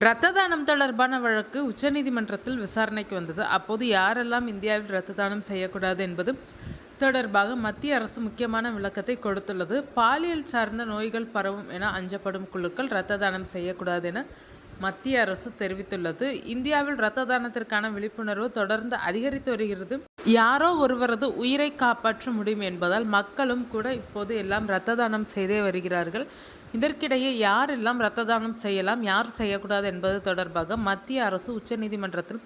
இரத்த தானம் தொடர்பான வழக்கு உச்சநீதிமன்றத்தில் விசாரணைக்கு வந்தது. அப்போது யாரெல்லாம் இந்தியாவில் இரத்த தானம் செய்யக்கூடாது என்பது தொடர்பாக மத்திய அரசு முக்கியமான விளக்கத்தை கொடுத்துள்ளது. பாலியல் சார்ந்த நோய்கள் பரவும் என அஞ்சப்படும் குழுக்கள் இரத்த தானம் செய்யக்கூடாது என மத்திய அரசு தெரிவித்துள்ளது. இந்தியாவில் இரத்த தானத்திற்கான விழிப்புணர்வு தொடர்ந்து அதிகரித்து வருகிறது. யாரோ ஒருவரது உயிரை காப்பாற்ற முடியும் என்பதால் மக்களும் கூட இப்போது எல்லாம் இரத்த தானம் செய்தே வருகிறார்கள். இதற்கிடையே யாரெல்லாம் இரத்த தானம் செய்யலாம், யார் செய்யக்கூடாது என்பது தொடர்பாக மத்திய அரசு உச்சநீதிமன்றத்தில்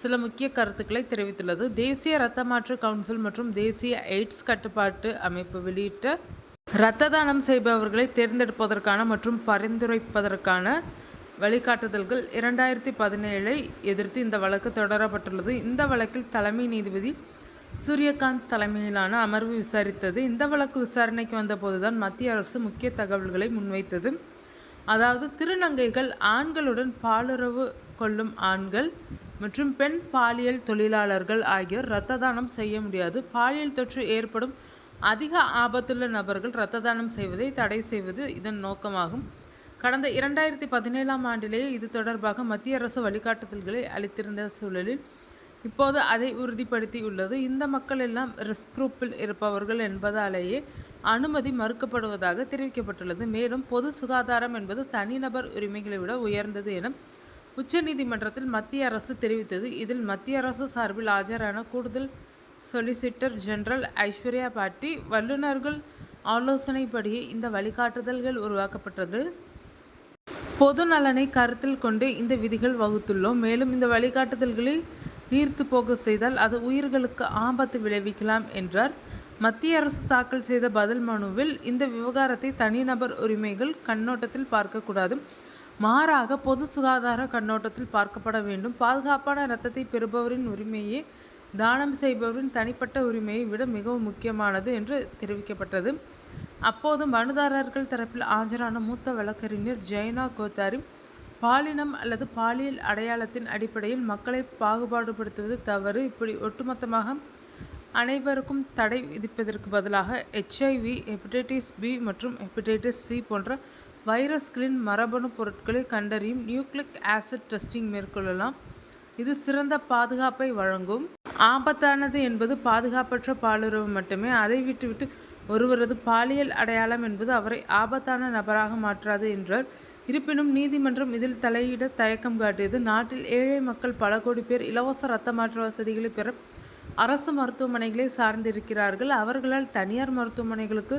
சில முக்கிய கருத்துக்களை தெரிவித்துள்ளது. தேசிய இரத்த மாற்று கவுன்சில் மற்றும் தேசிய எய்ட்ஸ் கட்டுப்பாட்டு அமைப்பு வெளியிட்ட இரத்த தானம் செய்பவர்களை தேர்ந்தெடுப்பதற்கான மற்றும் பரிந்துரைப்பதற்கான வழிகாட்டுதல்கள் 2017 எதிர்த்து இந்த வழக்கு தொடரப்பட்டுள்ளது. இந்த வழக்கில் தலைமை நீதிபதி சூரியகாந்த் தலைமையிலான அமர்வு விசாரித்தது. இந்த வழக்கு விசாரணைக்கு வந்தபோதுதான் மத்திய அரசு முக்கிய தகவல்களை முன்வைத்தது. அதாவது, திருநங்கைகள், ஆண்களுடன் பாலுறவு கொள்ளும் ஆண்கள் மற்றும் பெண் பாலியல் தொழிலாளர்கள் ஆகியோர் இரத்த தானம் செய்ய முடியாது. பாலியல் தொற்று ஏற்படும் அதிக ஆபத்துள்ள நபர்கள் இரத்த தானம் செய்வதை தடை செய்வது இதன் நோக்கமாகும். கடந்த 2017 ஆண்டிலேயே இது தொடர்பாக மத்திய அரசு வழிகாட்டுதல்களை அளித்திருந்த சூழலில் இப்போது அதை உறுதிப்படுத்தியுள்ளது. இந்த மக்கள் எல்லாம் ரிஸ்க் குரூப்பில் இருப்பவர்கள் என்பதாலேயே அனுமதி மறுக்கப்படுவதாக தெரிவிக்கப்பட்டுள்ளது. மேலும் பொது சுகாதாரம் என்பது தனிநபர் உரிமைகளை விட உயர்ந்தது என உச்சநீதிமன்றத்தில் மத்திய அரசு தெரிவித்தது. இதில் மத்திய அரசு சார்பில் ஆஜரான கூடுதல் சொலிசிட்டர் ஜெனரல் ஐஸ்வர்யா பாட்டி, வல்லுநர்கள் ஆலோசனைப்படியே இந்த வழிகாட்டுதல்கள் உருவாக்கப்பட்டது. பொது நலனை கருத்தில் கொண்டு இந்த விதிகள் வகுத்துள்ளோம். மேலும் இந்த வழிகாட்டுதல்களை நீர்த்து போக செய்தால் அது உயிர்களுக்கு ஆபத்து விளைவிக்கலாம் என்றார். மத்திய அரசு தாக்கல் செய்த பதில் மனுவில் இந்த விவகாரத்தை தனிநபர் உரிமைகள் கண்ணோட்டத்தில் பார்க்கக்கூடாது, மாறாக பொது சுகாதார கண்ணோட்டத்தில் பார்க்கப்பட வேண்டும். பாதுகாப்பான இரத்தத்தை பெறுபவரின் உரிமையே தானம் செய்பவரின் தனிப்பட்ட உரிமையை விட மிகவும் முக்கியமானது என்று தெரிவிக்கப்பட்டது. அப்போது மனுதாரர்கள் தரப்பில் ஆஜரான மூத்த வழக்கறிஞர் ஜெயனா கோத்தாரி, பாலினம் அல்லது பாலியல் அடையாளத்தின் அடிப்படையில் மக்களை பாகுபாடுபடுத்துவது தவறு. இப்படி ஒட்டுமொத்தமாக அனைவருக்கும் தடை விதிப்பதற்கு பதிலாக HIV, ஹெப்படைட்டிஸ் B மற்றும் ஹெப்படைட்டிஸ் C போன்ற வைரஸ்களின் மரபணு பொருட்களை கண்டறியும் நியூக்ளிக் ஆசிட் டெஸ்டிங் மேற்கொள்ளலாம். இது சிறந்த பாதுகாப்பை வழங்கும். ஆபத்தானது என்பது பாதுகாப்பற்ற பாலுறவு மட்டுமே. அதை விட்டுவிட்டு ஒருவரது பாலியல் அடையாளம் என்பது அவரை ஆபத்தான நபராக மாற்றாது என்றார். இருப்பினும் நீதிமன்றம் இதில் தலையிட தயக்கம் காட்டியது. நாட்டில் ஏழை மக்கள் பல கோடி பேர் இலவச இரத்த மாற்று வசதிகளை பெற அரசு மருத்துவமனைகளை சார்ந்திருக்கிறார்கள். அவர்களால் தனியார் மருத்துவமனைகளுக்கு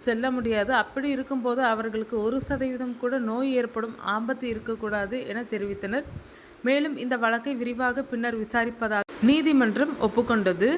செல்ல முடியாது. அப்படி இருக்கும்போது அவர்களுக்கு 1% கூட நோய் ஏற்படும் ஆபத்து இருக்கக்கூடாது என தெரிவித்தனர். மேலும் இந்த வழக்கை விரிவாக பின்னர் விசாரிப்பதாக நீதிமன்றம் ஒப்புக்கொண்டது.